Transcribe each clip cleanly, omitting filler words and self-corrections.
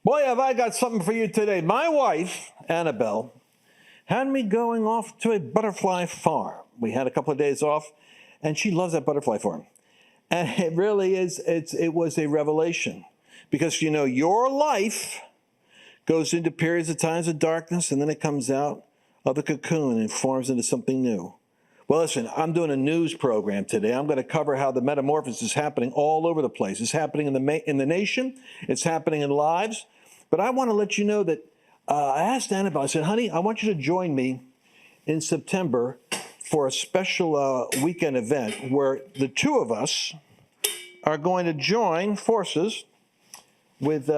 Boy, have I got something for you today. My wife, Annabelle, had me going off to a butterfly farm. We had a couple of days off, and she loves that butterfly farm. And it really is, it was a revelation. Because, you know, your life goes into periods of times of darkness, and then it comes out of the cocoon and forms into something new. Well, listen, I'm doing a news program today. I'm going to cover how the metamorphosis is happening all over the place. It's happening in the nation. It's happening in lives. But I want to let you know that I asked Annabelle, I said, honey, I want you to join me in September for a special weekend event where the two of us are going to join forces with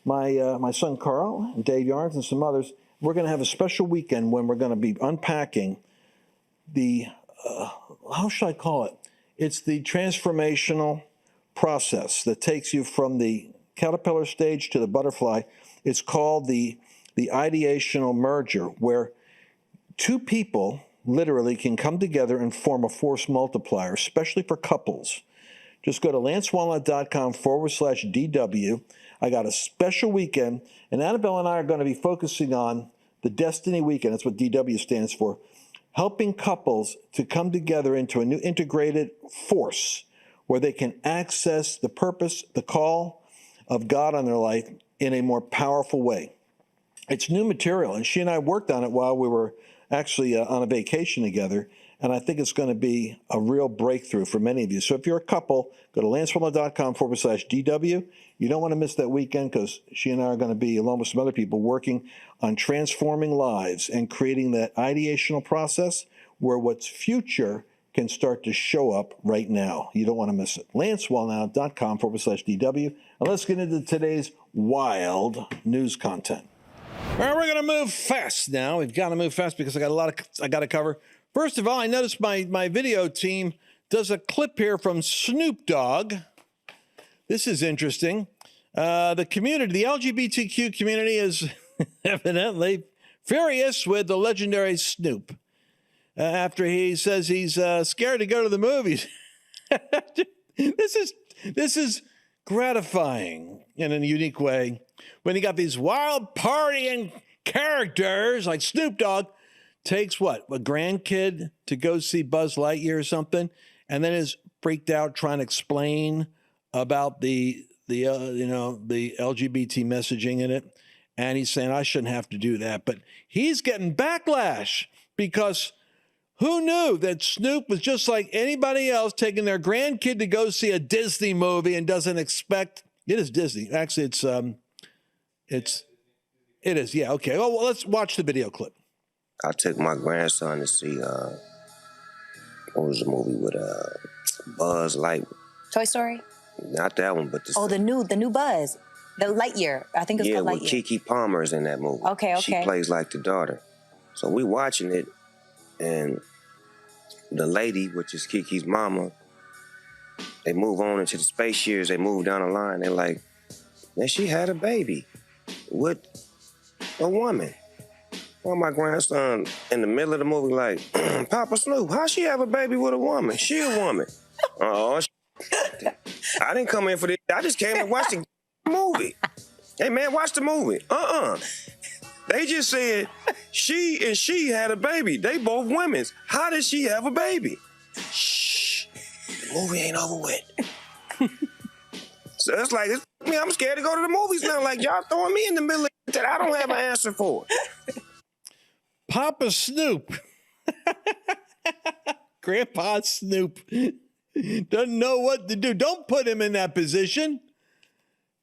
my son Carl and Dave Yarnes and some others. We're going to have a special weekend when we're going to be unpacking the, how should I call it? It's the transformational process that takes you from the caterpillar stage to the butterfly. It's called the ideational merger, where two people literally can come together and form a force multiplier, especially for couples. Just go to lancewallnau.com/DW. I got a special weekend, and Annabelle and I are going to be focusing on the Destiny Weekend. That's what DW stands for. Helping couples to come together into a new integrated force where they can access the purpose, the call of God on their life in a more powerful way. It's new material, and she and I worked on it while we were actually on a vacation together, and I think it's going to be a real breakthrough for many of you. So if you're a couple, go to lancewallnau.com/DW. You don't want to miss that weekend because she and I are going to be, along with some other people, working on transforming lives and creating that ideational process where what's future can start to show up right now. You don't want to miss it. lancewallnau.com/DW. And let's get into today's wild news content. All right, we're going to move fast now. We've got to move fast because I got to cover. First of all, I noticed my video team does a clip here from Snoop Dogg. This is interesting. The community, the LGBTQ community, is evidently furious with the legendary Snoop after he says he's scared to go to the movies. This is gratifying in a unique way when you got these wild partying characters like Snoop Dogg takes a grandkid to go see Buzz Lightyear or something, and then is freaked out trying to explain about the LGBT messaging in it, and he's saying I shouldn't have to do that, but he's getting backlash because who knew that Snoop was just like anybody else taking their grandkid to go see a Disney movie and doesn't expect it is Disney. Actually, it is. Yeah. Okay. Well, let's watch the video clip. I took my grandson to see what was the movie with Buzz Lightyear? Toy Story? Not that one, but the new Buzz, the Lightyear. I think it's called Lightyear. Yeah, with Keke Palmer is in that movie. Okay. She plays like the daughter. So we watching it, and the lady, which is Kiki's mama, they move on into the space years. They move down the line. They're like, man, she had a baby with a woman. Well, my grandson in the middle of the movie like, Papa Snoop, how she have a baby with a woman? She a woman. Oh, I didn't come in for this. I just came to watch the movie. Hey, man, watch the movie. They just said she had a baby. They both women's. How did she have a baby? Shh. The movie ain't over with. So it's like, I'm scared to go to the movies now. Like, y'all throwing me in the middle of that I don't have an answer for. Papa Snoop. Grandpa Snoop doesn't know what to do. Don't put him in that position.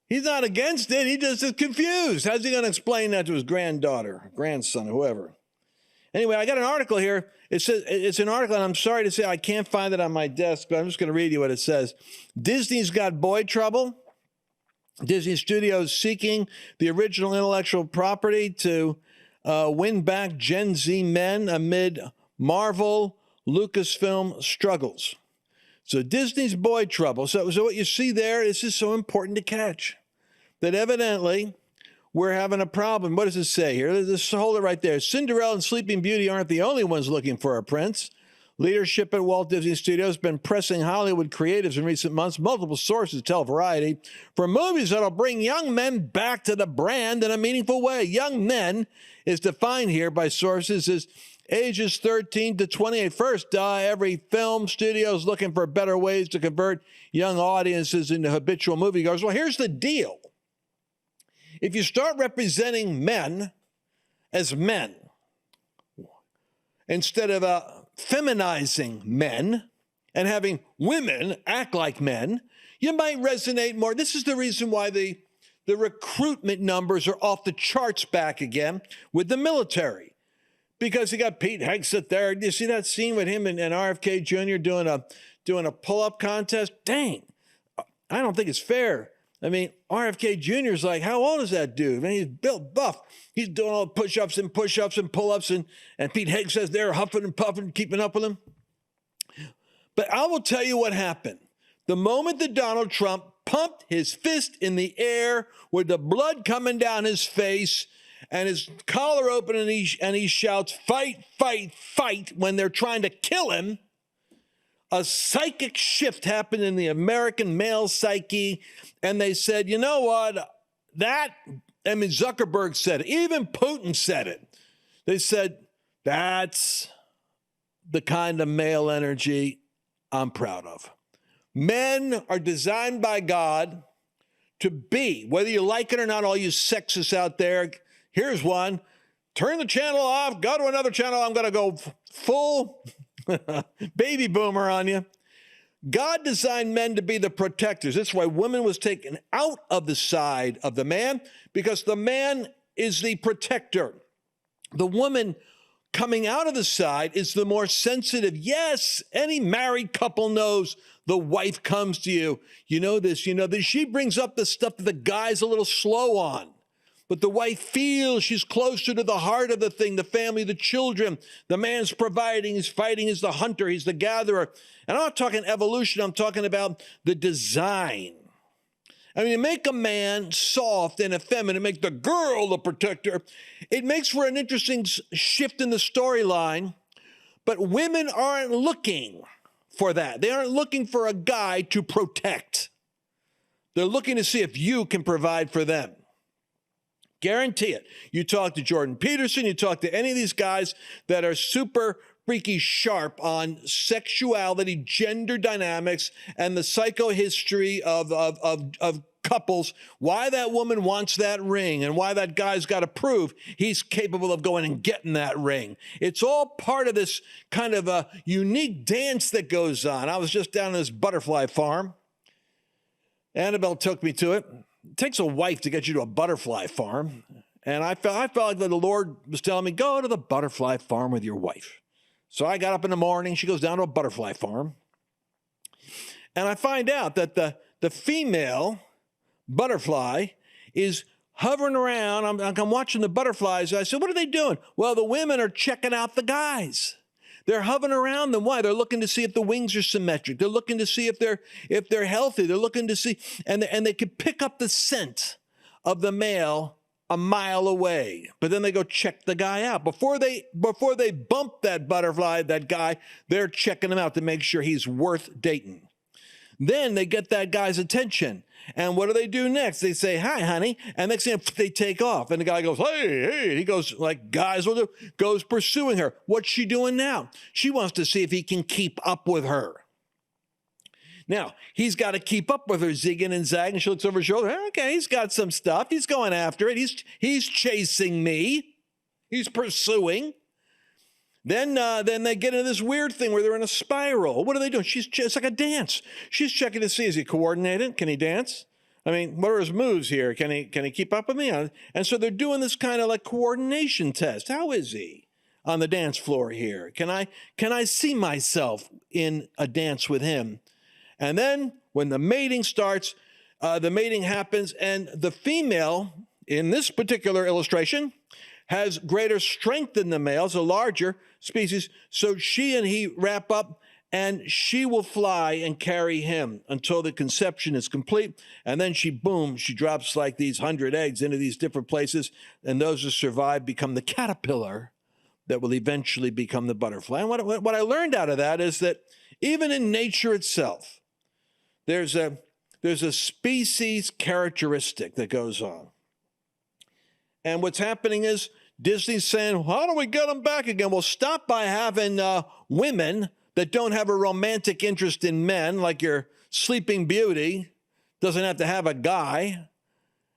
He's not against it. He just is confused. How's he going to explain that to his granddaughter, grandson, whoever? Anyway, I got an article here. It says it's an article, and I'm sorry to say I can't find it on my desk, but I'm just going to read you what it says. Disney's got boy trouble. Disney Studios seeking the original intellectual property to win back Gen Z men amid Marvel Lucasfilm struggles. So Disney's boy trouble. So what you see there, this is so important to catch. That evidently we're having a problem. What does it say here? Let's hold it right there. Cinderella and Sleeping Beauty aren't the only ones looking for a prince. Leadership at Walt Disney Studios has been pressing Hollywood creatives in recent months. Multiple sources tell Variety for movies that'll bring young men back to the brand in a meaningful way. Young men is defined here by sources as ages 13 to 28. First, every film studio is looking for better ways to convert young audiences into habitual moviegoers. Well, here's the deal. If you start representing men as men, instead of feminizing men and having women act like men, you might resonate more. This is the reason why the recruitment numbers are off the charts back again with the military. Because you got Pete Hegseth there. Do you see that scene with him and RFK Jr. doing a pull-up contest? Dang, I don't think it's fair. I mean, RFK Jr. is like, how old is that dude? I mean, he's built buff. He's doing all push-ups and pull-ups, and Pete Hegseth's there huffing and puffing, keeping up with him. But I will tell you what happened. The moment that Donald Trump pumped his fist in the air with the blood coming down his face and his collar open, and he shouts, fight, fight, fight, when they're trying to kill him, a psychic shift happened in the American male psyche, and they said, you know what, Zuckerberg said it, even Putin said it. They said, that's the kind of male energy I'm proud of. Men are designed by God to be, whether you like it or not, all you sexists out there, here's one, turn the channel off, go to another channel, I'm going to go full baby boomer on you. God designed men to be the protectors. That's why women was taken out of the side of the man, because the man is the protector. The woman coming out of the side is the more sensitive. Yes, any married couple knows the wife comes to you. You know this. She brings up the stuff that the guy's a little slow on. But the wife feels she's closer to the heart of the thing, the family, the children. The man's providing, he's fighting, he's the hunter, he's the gatherer. And I'm not talking evolution, I'm talking about the design. I mean, to make a man soft and effeminate, make the girl the protector, it makes for an interesting shift in the storyline. But women aren't looking for that. They aren't looking for a guy to protect. They're looking to see if you can provide for them. Guarantee it. You talk to Jordan Peterson, you talk to any of these guys that are super freaky sharp on sexuality, gender dynamics, and the psychohistory of couples, why that woman wants that ring and why that guy's got to prove he's capable of going and getting that ring. It's all part of this kind of a unique dance that goes on. I was just down on this butterfly farm. Annabelle took me to it. It takes a wife to get you to a butterfly farm. And I felt like the Lord was telling me, go to the butterfly farm with your wife. So I got up in the morning. She goes down to a butterfly farm. And I find out that the female butterfly is hovering around. I'm watching the butterflies. I said, what are they doing? Well, the women are checking out the guys. They're hovering around them. Why? They're looking to see if the wings are symmetric. They're looking to see if they're healthy. They're looking to see, and they can pick up the scent of the male a mile away. But then they go check the guy out. Before they bump that butterfly, that guy, they're checking him out to make sure he's worth dating. Then they get that guy's attention. And what do they do next? They say, hi, honey. And next thing they take off. And the guy goes, hey. And he goes, like guys will do, goes pursuing her. What's she doing now? She wants to see if he can keep up with her. Now, he's got to keep up with her, zigging and zagging. She looks over her shoulder. Okay, he's got some stuff. He's going after it. He's chasing me. He's pursuing. Then they get into this weird thing where they're in a spiral. What are they doing? It's like a dance. She's checking to see, is he coordinated? Can he dance? I mean, what are his moves here? Can he keep up with me? And so they're doing this kind of like coordination test. How is he on the dance floor here? Can I see myself in a dance with him? And then when the mating starts, the mating happens, and the female in this particular illustration has greater strength than the male, it's a larger species. So she and he wrap up, and she will fly and carry him until the conception is complete. And then she drops like these 100 eggs into these different places. And those that survive become the caterpillar that will eventually become the butterfly. And what I learned out of that is that even in nature itself, there's a species characteristic that goes on. And what's happening is Disney's saying, how do we get them back again? Well, stop by having women that don't have a romantic interest in men, like your Sleeping Beauty doesn't have to have a guy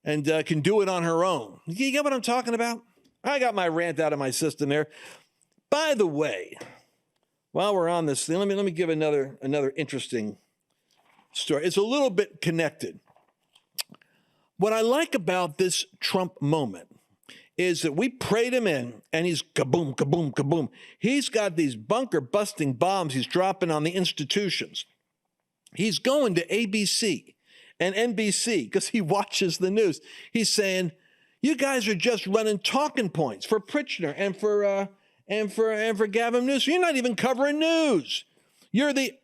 and can do it on her own. You get what I'm talking about? I got my rant out of my system there. By the way, while we're on this thing, let me give another interesting story. It's a little bit connected. What I like about this Trump moment is that we prayed him in, and he's kaboom, kaboom, kaboom. He's got these bunker-busting bombs he's dropping on the institutions. He's going to ABC and NBC because he watches the news. He's saying, you guys are just running talking points for Pritchner and for Gavin Newsom. You're not even covering news. You're the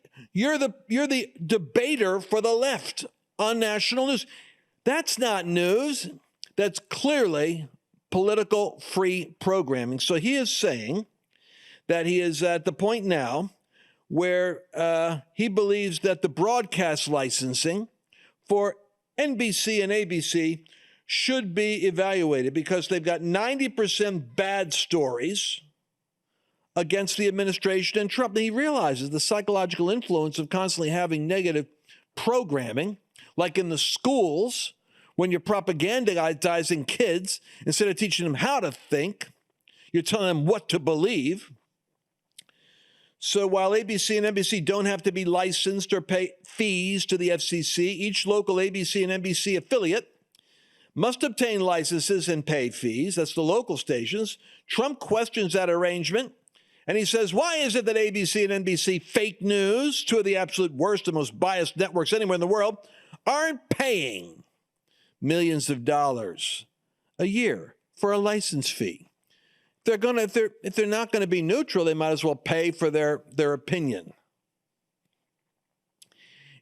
debater for the left on national news. That's not news. That's clearly political free programming. So he is saying that he is at the point now where he believes that the broadcast licensing for NBC and ABC should be evaluated because they've got 90% bad stories against the administration and Trump. And he realizes the psychological influence of constantly having negative programming, like in the schools, when you're propagandizing kids, instead of teaching them how to think, you're telling them what to believe. So while ABC and NBC don't have to be licensed or pay fees to the FCC, each local ABC and NBC affiliate must obtain licenses and pay fees. That's the local stations. Trump questions that arrangement, and he says, why is it that ABC and NBC, fake news, two of the absolute worst and most biased networks anywhere in the world, aren't paying millions of dollars a year for a license fee? If they're not going to be neutral, they might as well pay for their opinion.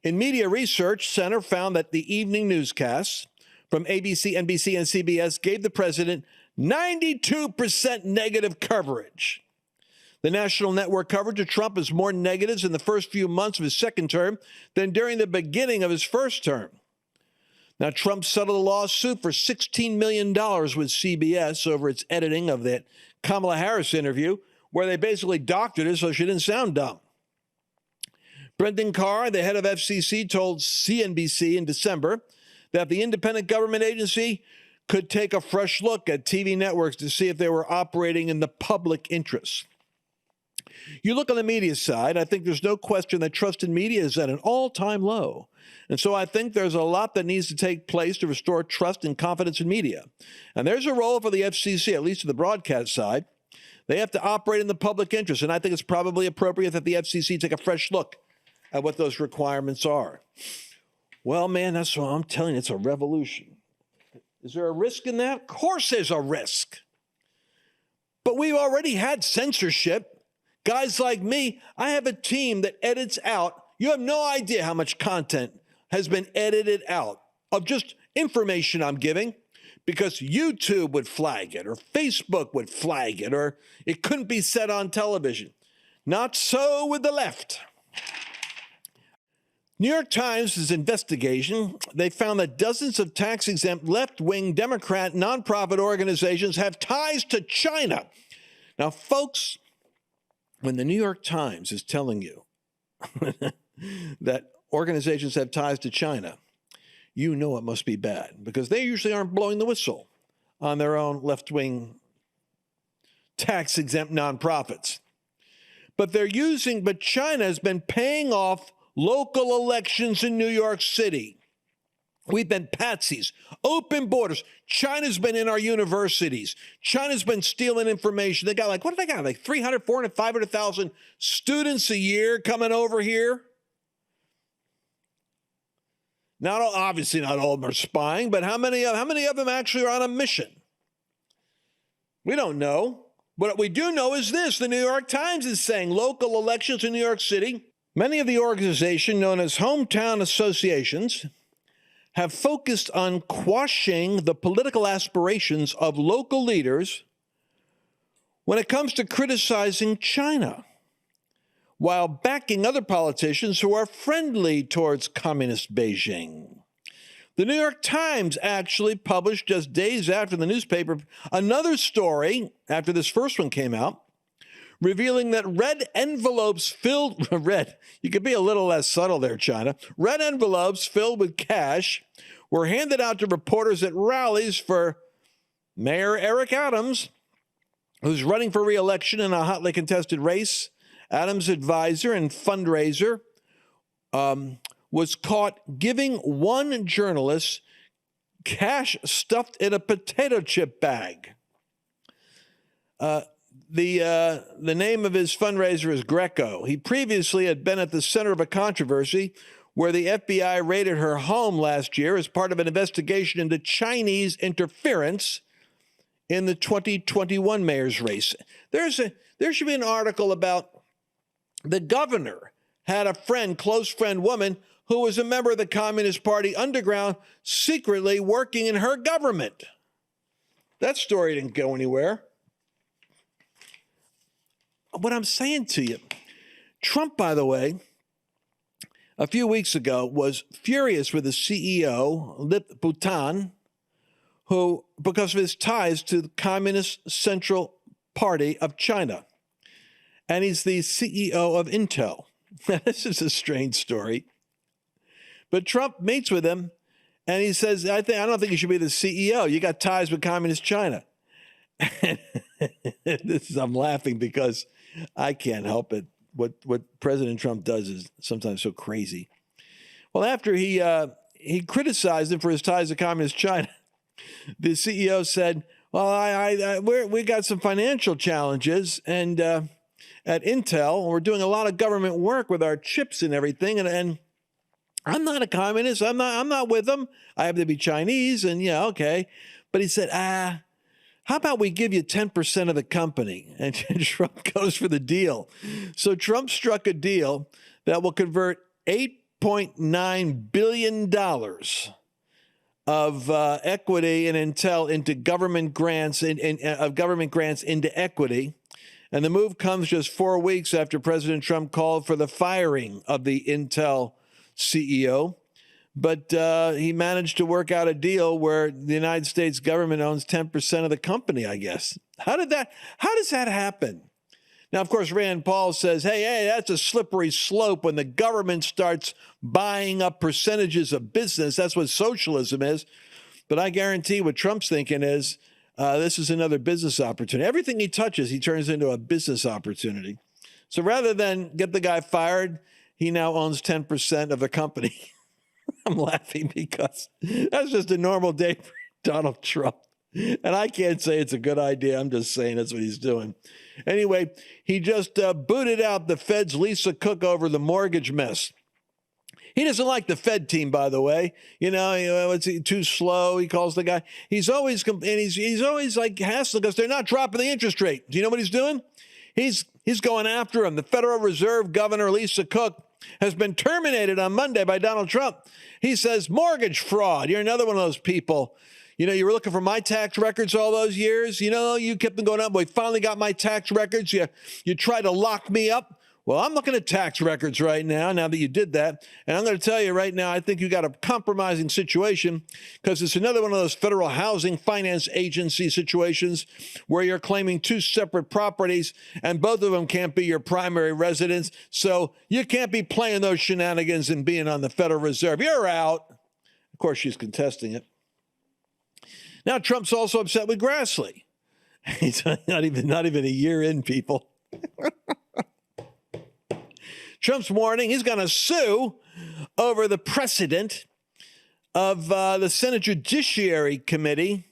In Media Research Center found that the evening newscasts from ABC, NBC, and CBS gave the president 92% negative coverage. The national network coverage of Trump is more negatives in the first few months of his second term than during the beginning of his first term. Now, Trump settled a lawsuit for $16 million with CBS over its editing of that Kamala Harris interview, where they basically doctored her so she didn't sound dumb. Brendan Carr, the head of FCC, told CNBC in December that the independent government agency could take a fresh look at TV networks to see if they were operating in the public interest. You look on the media side, I think there's no question that trust in media is at an all-time low. And so I think there's a lot that needs to take place to restore trust and confidence in media. And there's a role for the FCC, at least to the broadcast side. They have to operate in the public interest, and I think it's probably appropriate that the FCC take a fresh look at what those requirements are. Well, man, that's what I'm telling you. It's a revolution. Is there a risk in that? Of course there's a risk. But we've already had censorship. Guys like me, I have a team that edits out. You have no idea how much content has been edited out of just information I'm giving because YouTube would flag it or Facebook would flag it or it couldn't be said on television. Not so with the left. New York Times' investigation, they found that dozens of tax-exempt left-wing Democrat nonprofit organizations have ties to China. Now, folks, when the New York Times is telling you that organizations have ties to China, you know it must be bad because they usually aren't blowing the whistle on their own left-wing tax-exempt nonprofits. But China has been paying off local elections in New York City. We've been patsies, open borders. China's been in our universities. China's been stealing information. They got what do they got? Like 300, 400, 500,000 students a year coming over here. Obviously not all of them are spying, but how many of them actually are on a mission? We don't know. What we do know is this. The New York Times is saying local elections in New York City, many of the organizations known as hometown associations have focused on quashing the political aspirations of local leaders when it comes to criticizing China, while backing other politicians who are friendly towards communist Beijing. The New York Times actually published just days after the newspaper another story after this first one came out, revealing that red envelopes filled, red, you could be a little less subtle there, China, red envelopes filled with cash were handed out to reporters at rallies for Mayor Eric Adams, who's running for re-election in a hotly contested race. Adams' advisor and fundraiser was caught giving one journalist cash stuffed in a potato chip bag. The name of his fundraiser is Greco. He previously had been at the center of a controversy where the FBI raided her home last year as part of an investigation into Chinese interference in the 2021 mayor's race. There should be an article about the governor had a friend, close friend woman, who was a member of the Communist Party underground, secretly working in her government. That story didn't go anywhere. What I'm saying to you, Trump, by the way, a few weeks ago was furious with the CEO, Lip Bhutan, who, because of his ties to the Communist Central Party of China. And he's the CEO of Intel. This is a strange story. But Trump meets with him, and he says, I don't think you should be the CEO. You got ties with Communist China. I'm laughing because I can't help it. What President Trump does is sometimes so crazy. Well, after he criticized him for his ties to Communist China, the CEO said, well, we got some financial challenges, and at Intel, we're doing a lot of government work with our chips and everything, and I'm not a communist. I'm not with them. I have to be Chinese, and yeah, okay. But he said, how about we give you 10% of the company? And Trump goes for the deal. So Trump struck a deal that will convert $8.9 billion of equity in Intel into government grants, into equity. And the move comes just 4 weeks after President Trump called for the firing of the Intel CEO. But he managed to work out a deal where the United States government owns 10% of the company, I guess. How does that happen? Now, of course, Rand Paul says, hey, that's a slippery slope when the government starts buying up percentages of business. That's what socialism is. But I guarantee what Trump's thinking is, this is another business opportunity. Everything he touches, he turns into a business opportunity. So rather than get the guy fired, he now owns 10% of the company. I'm laughing because that's just a normal day for Donald Trump. And I can't say it's a good idea. I'm just saying that's what he's doing. Anyway, he just booted out the Fed's Lisa Cook over the mortgage mess. He doesn't like the Fed team, by the way. It's too slow. He calls the guy. He's always like hassling because they're not dropping the interest rate. Do you know what he's doing? He's going after him. The Federal Reserve Governor Lisa Cook has been terminated on Monday by Donald Trump. He says mortgage fraud. You're another one of those people. You were looking for my tax records all those years. You kept them going up. We finally got my tax records. You tried to lock me up. Well, I'm looking at tax records right now that you did that. And I'm going to tell you right now, I think you got a compromising situation because it's another one of those Federal Housing Finance Agency situations where you're claiming two separate properties and both of them can't be your primary residence. So you can't be playing those shenanigans and being on the Federal Reserve. You're out. Of course, she's contesting it. Now, Trump's also upset with Grassley. He's not even a year in, people. Trump's warning he's going to sue over the precedent of the Senate Judiciary Committee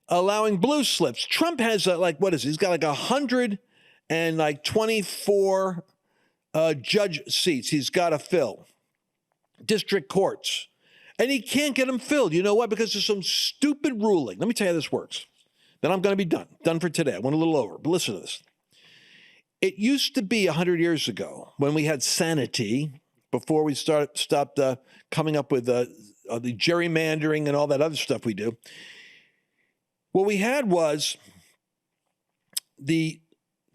allowing blue slips. Trump has he's got 124 judge seats he's got to fill, district courts, and he can't get them filled. You know why? Because there's some stupid ruling. Let me tell you how this works. Then I'm going to be done for today. I went a little over, but listen to this. It used to be 100 years ago when we had sanity, before we stopped coming up with the gerrymandering and all that other stuff we do. What we had was the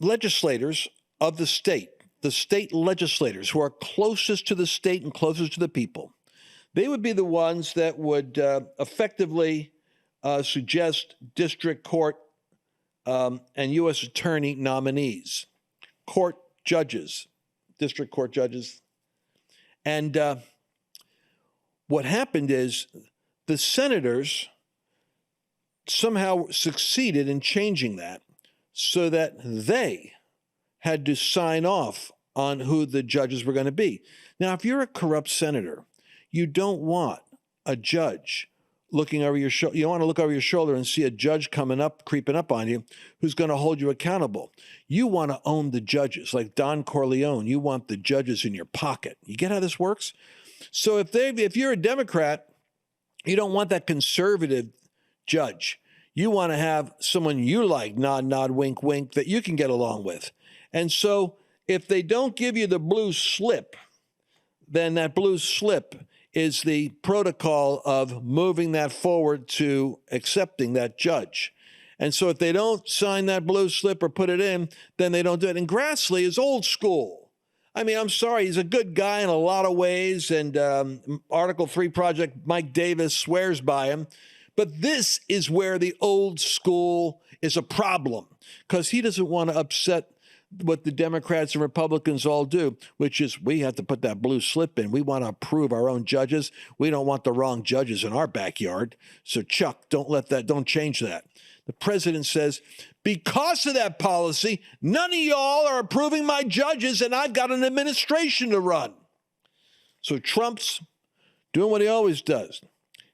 legislators of the state legislators who are closest to the state and closest to the people, they would be the ones that would effectively suggest district court and U.S. attorney nominees, court judges, district court judges. And what happened is the senators somehow succeeded in changing that so that they had to sign off on who the judges were going to be. Now, if you're a corrupt senator, you don't want a judge looking over your shoulder. You don't want to look over your shoulder and see a judge coming up, creeping up on you, who's going to hold you accountable. You want to own the judges, like Don Corleone. You want the judges in your pocket. You get how this works? So if you're a Democrat, you don't want that conservative judge. You want to have someone you like, nod, nod, wink, wink, that you can get along with. And so if they don't give you the blue slip, then that blue slip is the protocol of moving that forward to accepting that judge. And so if they don't sign that blue slip or put it in, then they don't do it. And Grassley is old school. I mean, I'm sorry, he's a good guy in a lot of ways, and Article 3 Project Mike Davis swears by him. But this is where the old school is a problem, because he doesn't want to upset what the Democrats and Republicans all do, which is we have to put that blue slip in. We want to approve our own judges. We don't want the wrong judges in our backyard. So Chuck, don't change that. The president says, because of that policy, none of y'all are approving my judges, and I've got an administration to run. So Trump's doing what he always does.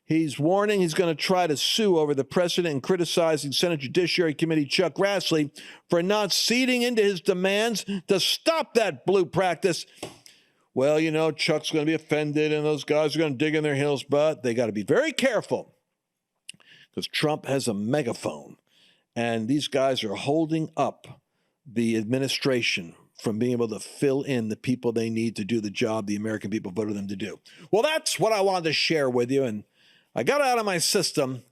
He's warning he's going to try to sue over the precedent and criticizing Senate Judiciary Committee Chuck Grassley for not ceding into his demands to stop that blue practice. Well, you know, Chuck's going to be offended and those guys are going to dig in their heels, but they got to be very careful because Trump has a megaphone and these guys are holding up the administration from being able to fill in the people they need to do the job the American people voted them to do. Well, that's what I wanted to share with you, and I got it out of my system.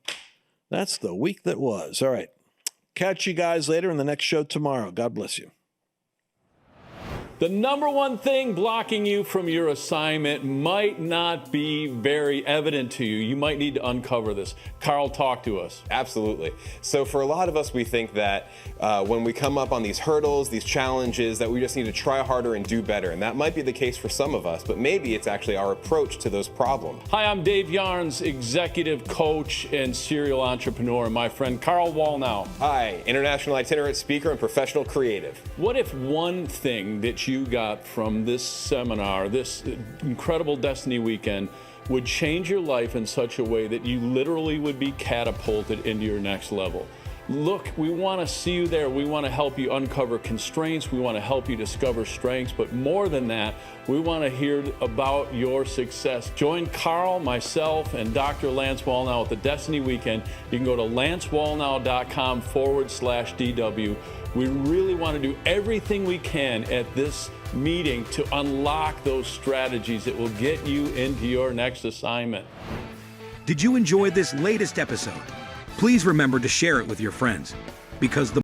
That's the week that was. All right. Catch you guys later in the next show tomorrow. God bless you. The number one thing blocking you from your assignment might not be very evident to you. You might need to uncover this. Carl, talk to us. Absolutely. So for a lot of us, we think that when we come up on these hurdles, these challenges, that we just need to try harder and do better. And that might be the case for some of us, but maybe it's actually our approach to those problems. Hi, I'm Dave Yarnes, executive coach and serial entrepreneur, and my friend Carl Wallnau. Hi, international itinerant speaker and professional creative. What if one thing that you got from this seminar, this incredible Destiny Weekend, would change your life in such a way that you literally would be catapulted into your next level? Look, we want to see you there. We want to help you uncover constraints. We want to help you discover strengths. But more than that, we want to hear about your success. Join Carl, myself, and Dr. Lance Wallnau at the Destiny Weekend. You can go to lancewallnau.com/DW. We really want to do everything we can at this meeting to unlock those strategies that will get you into your next assignment. Did you enjoy this latest episode? Please remember to share it with your friends, because the